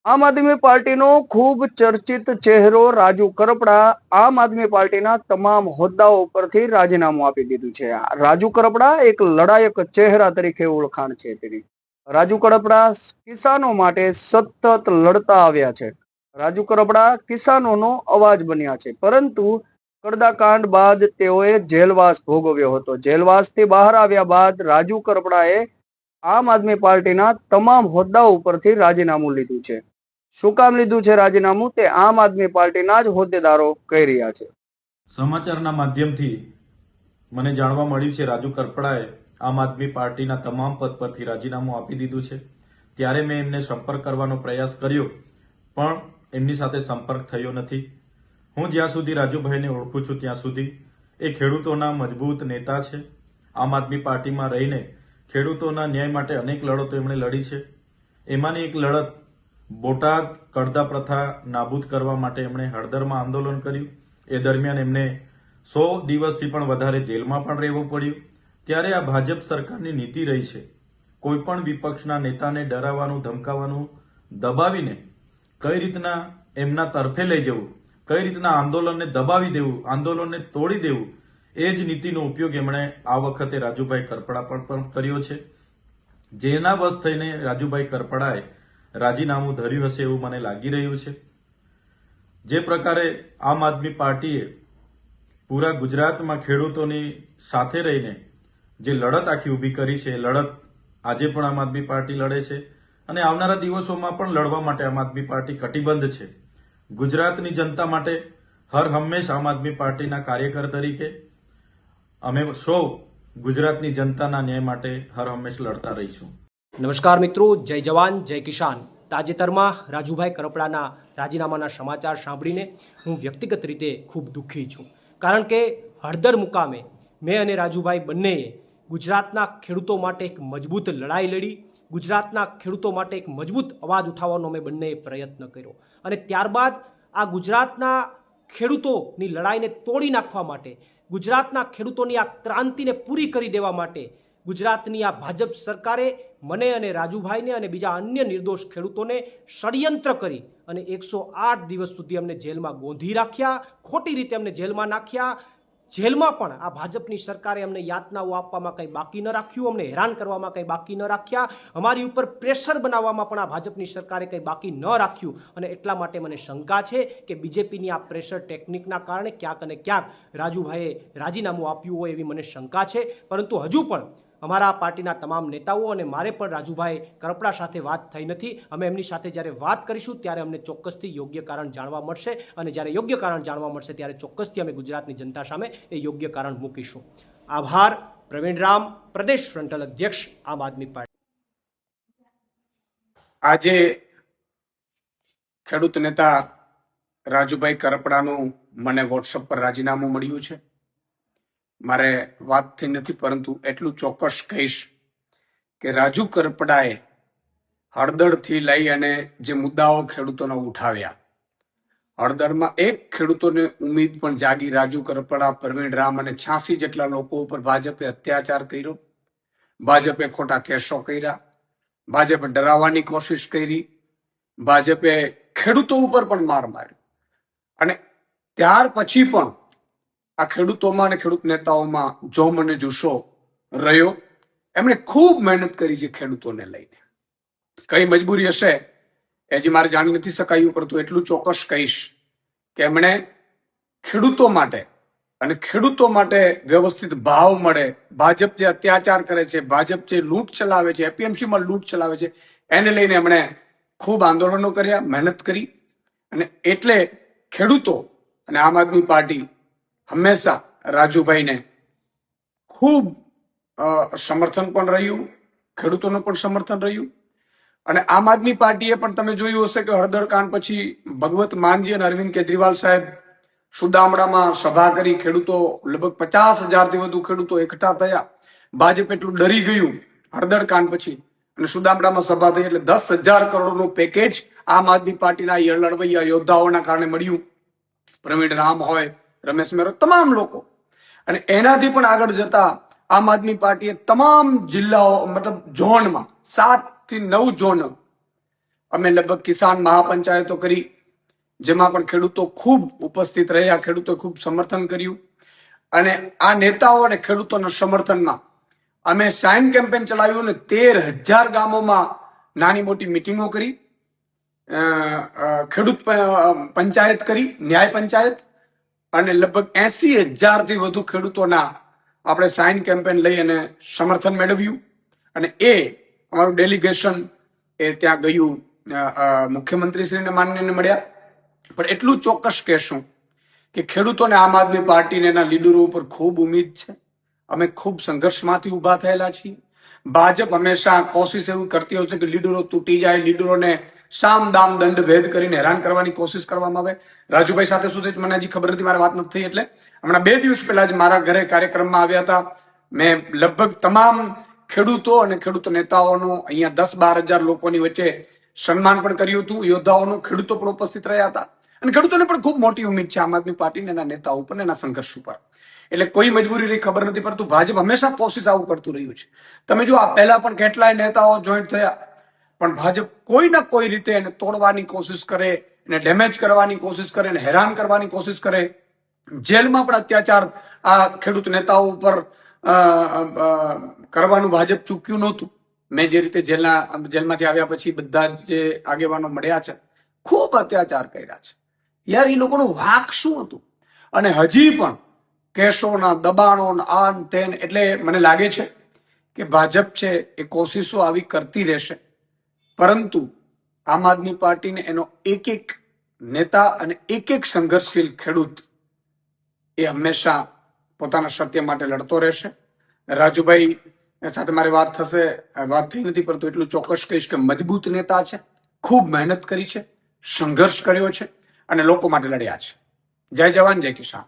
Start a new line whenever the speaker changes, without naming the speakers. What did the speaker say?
આમ આદમી પાર્ટીનો ખૂબ ચર્ચિત ચહેરો રાજુ કરપડા આમ આદમી પાર્ટીના તમામ હોદ્દાઓ પરથી રાજીનામું આપી દીધું છે. રાજુ કરપડા એક લડાયક ચહેરા તરીકે ઓળખાણ છે તેની. રાજુ કરપડા કિસાનો માટે સતત લડતા આવ્યા છે. રાજુ કરપડા કિસાનોનો અવાજ બન્યા છે, પરંતુ કડદાકાંડ બાદ તેઓએ જેલવાસ ભોગવ્યો હતો. જેલવાસથી બહાર આવ્યા બાદ રાજુ કરપડાએ આમ આદમી પાર્ટીના તમામ હોદ્દાઓ ઉપરથી રાજીનામું લીધું છે. શું કામ લીધું છે રાજીનામું, તે આમ આદમી પાર્ટીના જ હોદ્દેદારો કહી રહ્યા છે.
સમાચારના માધ્યમથી મને જાણવા મળ્યું છે રાજુ કરપડાએ આમ આદમી પાર્ટીના તમામ પદ પરથી રાજીનામું આપી દીધું છે. ત્યારે મેં એમને સંપર્ક કરવાનો પ્રયાસ કર્યો, પણ એમની સાથે સંપર્ક થયો નથી. હું જ્યાં સુધી રાજુભાઈને ઓળખું છું ત્યાં સુધી એ ખેડૂતોના મજબૂત નેતા છે. આમ આદમી પાર્ટીમાં રહીને ખેડૂતોના ન્યાય માટે અનેક લડતો એમણે લડી છે. એમાંની એક લડત બોટાદ કડદા પ્રથા નાબૂદ કરવા માટે એમણે હળદરમાં આંદોલન કર્યું. એ દરમિયાન એમને 100 દિવસથી પણ વધારે જેલમાં પણ રહેવું પડ્યું. ત્યારે આ ભાજપ સરકારની નીતિ રહી છે, કોઈ પણ વિપક્ષના નેતાને ડરાવવાનું, ધમકાવવાનું, દબાવીને કઈ રીતના એમના તરફે લઈ જવું, કઈ રીતના આંદોલનને દબાવી દેવું, આંદોલનને તોડી દેવું, એ જ નીતિનો ઉપયોગ એમણે આ વખતે રાજુભાઈ કરપડા પર પણ કર્યો છે. જેના વશ થઈને રાજુભાઈ કરપડાએ રાજીનામું ધર્યું હશે એવું મને લાગી રહ્યું છે. જે પ્રકારે આમ આદમી પાર્ટીએ પૂરા ગુજરાતમાં ખેડૂતોની સાથે રહીને જે લડત આખી ઊભી કરી છે, એ લડત આજે પણ આમ આદમી પાર્ટી લડે છે અને આવનારા દિવસોમાં પણ લડવા માટે આમ આદમી પાર્ટી કટિબદ્ધ છે. ગુજરાતની જનતા માટે હર હંમેશ આમ આદમી પાર્ટીના કાર્યકર તરીકે અમે સૌ ગુજરાતની જનતાના ન્યાય માટે હર હંમેશ લડતા રહીશું.
નમસ્કાર મિત્રો, જય જવાન જય કિસાન. તાજેતરમાં રાજુભાઈ કરપડાના રાજીનામાના સમાચાર સાંભળીને હું વ્યક્તિગત રીતે ખૂબ દુઃખી છું. કારણ કે હળદર મુકામે મેં અને રાજુભાઈ બંનેએ ગુજરાતના ખેડૂતો માટે એક મજબૂત લડાઈ લડી, ગુજરાતના ખેડૂતો માટે એક મજબૂત અવાજ ઉઠાવવાનો અમે બંનેએ પ્રયત્ન કર્યો. અને ત્યારબાદ આ ગુજરાતના ખેડૂતોની લડાઈને તોડી નાખવા માટે, ગુજરાતના ખેડૂતોની આ ક્રાંતિને પૂરી કરી દેવા માટે ગુજરાતની આ ભાજપ સરકારે મને અને રાજુભાઈને અને બીજા અન્ય નિર્દોષ ખેડૂતોને ષડયંત્ર કરી અને 108 દિવસ સુધી અમને જેલમાં ગોંધી રાખ્યા, ખોટી રીતે અમને જેલમાં નાખ્યા. જેલમાં પણ આ ભાજપની સરકારે અમને યાતનાઓ આપવામાં કંઈ બાકી ન રાખ્યું, અમને હેરાન કરવામાં કંઈ બાકી ન રાખ્યા, અમારી ઉપર પ્રેશર બનાવવામાં પણ આ ભાજપની સરકારે કંઈ બાકી ન રાખ્યું. અને એટલા માટે મને શંકા છે કે બીજેપીની આ પ્રેશર ટેકનિકના કારણે ક્યાંક અને ક્યાંક રાજુભાઈએ રાજીનામું આપ્યું હોય એવી મને શંકા છે. પરંતુ હજુ પણ અમારા પાર્ટીના તમામ નેતાઓ અને મારે પણ રાજુભાઈ કરપડા સાથે વાત થઈ નથી. અમે એમની સાથે જ્યારે વાત કરીશું ત્યારે અમને ચોક્કસથી યોગ્ય કારણ જાણવા મળશે, અને જ્યારે યોગ્ય કારણ જાણવા મળશે ત્યારે ચોક્કસથી અમે ગુજરાતની જનતા સામે એ યોગ્ય કારણ મૂકીશું. આભાર. પ્રવીણ રામ, પ્રદેશ ફ્રન્ટલ અધ્યક્ષ, આમ આદમી પાર્ટી.
આજે ખેડૂત નેતા રાજુભાઈ કરપડાનું મને વોટ્સઅપ પર રાજીનામું મળ્યું છે. મારે વાત થઈ નથી, પરંતુ એટલું ચોક્કસ કહીશ કે રાજુ કરપડાએ હળદરથી લઈ અને જે મુદ્દાઓ ખેડૂતોને ઉઠાવ્યા, હળદરમાં એક ખેડૂતોને ઉમ્મીદ પણ જાગી. રાજુ કરપડા, પ્રવીણ રામ અને 86 જેટલા લોકો ઉપર ભાજપે અત્યાચાર કર્યો, ભાજપે ખોટા કેસો કર્યા, ભાજપે ડરાવવાની કોશિશ કરી, ભાજપે ખેડૂતો ઉપર પણ માર માર્યો. અને ત્યાર પછી પણ આ ખેડૂતોમાં અને ખેડૂત નેતાઓમાં જોમ અને જુસ્સો રહ્યો. એમણે ખૂબ મહેનત કરી છે ખેડૂતોને લઈને. કઈ મજબૂરી હશે એ હજી મારે જાણી નથી શકાયું, પરંતુ એટલું ચોક્કસ કહીશ કે એમણે ખેડૂતો માટે અને ખેડૂતો માટે વ્યવસ્થિત ભાવ મળે, ભાજપ જે અત્યાચાર કરે છે, ભાજપ જે લૂંટ ચલાવે છે, એપીએમસીમાં લૂંટ ચલાવે છે, એને લઈને એમણે ખૂબ આંદોલનો કર્યા, મહેનત કરી. અને એટલે ખેડૂતો અને આમ આદમી પાર્ટી હંમેશા રાજુભાઈને ખૂબ સમર્થન પણ રહ્યું, ખેડૂતોનું પણ સમર્થન રહ્યું. અને આમ આદમી પાર્ટીએ પણ તમે જોયું હશે કે હળદર કાંડ પછી ભગવત માનજી અને અરવિંદ કેજરીવાલ સાહેબ સુદામડામાં સભા કરી. ખેડૂતો લગભગ 50,000થી વધુ ખેડૂતો એકઠા થયા. ભાજપ એટલું ડરી ગયું હળદર કાંડ પછી, અને સુદામડામાં સભા થઈ એટલે 10,000 કરોડનું પેકેજ આમ આદમી પાર્ટીના લડવૈયા યોદ્ધાઓના કારણે મળ્યું. પ્રવીણ રામ હોય, રમેશ મેરો, તમામ લોકો. અને એનાથી પણ આગળ જતા આમ આદમી પાર્ટીએ તમામ જિલ્લાઓ, મતલબ ઝોનમાં 7 થી 9 ઝોન અમે લગભગ કિસાન મહાપંચાયતો કરી, જેમાં પણ ખેડૂતો ખૂબ ઉપસ્થિત રહ્યા, ખેડૂતો ખૂબ સમર્થન કર્યું. અને આ નેતાઓ અને ખેડૂતોના સમર્થનમાં અમે સાઇન કેમ્પેન ચલાવ્યું અને 13,000 ગામોમાં નાની મોટી મિટિંગો કરી, ખેડૂત પંચાયત કરી, ન્યાય પંચાયત, અને લગભગ 80,000 થી વધુ ખેડૂતોના આપણે સાઇન કેમ્પેન લઈ અને સમર્થન મેળવ્યું. અને એ અમારું ડેલિગેશન એ ત્યાં ગયું, મુખ્યમંત્રીશ્રીને માનનીયને મળ્યા. પણ એટલું ચોક્કસ કહેશું કે ખેડૂતોને આમ આદમી પાર્ટીને એના લીડરો ઉપર ખૂબ ઉમ્મીદ છે. અમે ખૂબ સંઘર્ષમાંથી ઊભા થયેલા છીએ. ભાજપ હંમેશા કોશિશ એવી કરતી હોય છે કે લીડરો તૂટી જાય, લીડરોને સામ દામ દંડ ભેદ કરીને હેરાન કરવાની કોશિશ કરવામાં આવે. રાજુભાઈ સાથે સુધી મને હજી ખબર નથી, મારે વાત નથી થઈ. એટલે હમણાં 2 દિવસ પહેલા જ મારા ઘરે કાર્યક્રમમાં આવ્યા હતા. મેં લગભગ તમામ ખેડૂતો અને ખેડૂત નેતાઓનું અહીંયા 10-12 હજાર લોકોની વચ્ચે સન્માન પણ કર્યું હતું. યોદ્ધાઓનું, ખેડૂતો પણ ઉપસ્થિત રહ્યા હતા. અને ખેડૂતોને પણ ખૂબ મોટી ઉમ્મીદ છે આમ આદમી પાર્ટીને, એના નેતાઓ ઉપર, એના સંઘર્ષ ઉપર. એટલે કોઈ મજબૂરી રહી ખબર નથી, પરંતુ ભાજપ હંમેશા કોશિશ આવું કરતું રહ્યું છે. તમે જો આ પહેલા પણ કેટલાય નેતાઓ જોઈન્ટ થયા, પણ ભાજપ કોઈ ના કોઈ રીતે એને તોડવાની કોશિશ કરે, એને ડેમેજ કરવાની કોશિશ કરે, એને હેરાન કરવાની કોશિશ કરે. જેલમાં પણ અત્યાચાર આ ખેડૂત નેતાઓ ઉપર કરવાનું ભાજપ ચૂક્યું નહોતું. મેં જે રીતે જેલમાંથી આવ્યા પછી બધા જે આગેવાનો મળ્યા છે, ખૂબ અત્યાચાર કર્યા છે. યાર, એ લોકોનો વાંક શું હતું? અને હજી પણ કેસોના દબાણો આન તેન. એટલે મને લાગે છે કે ભાજપ છે એ કોશિશો આવી કરતી રહેશે, પરંતુ આમ આદમી પાર્ટીને એનો એક એક નેતા અને એક એક સંઘર્ષશીલ ખેડૂત એ હંમેશા પોતાના સત્ય માટે લડતો રહેશે. રાજુભાઈ સાથે મારી વાત થઈ નથી, પરંતુ એટલું ચોક્કસ કહીશ કે મજબૂત નેતા છે, ખૂબ મહેનત કરી છે, સંઘર્ષ કર્યો છે અને લોકો માટે લડ્યા છે. જય જવાન, જય કિસાન.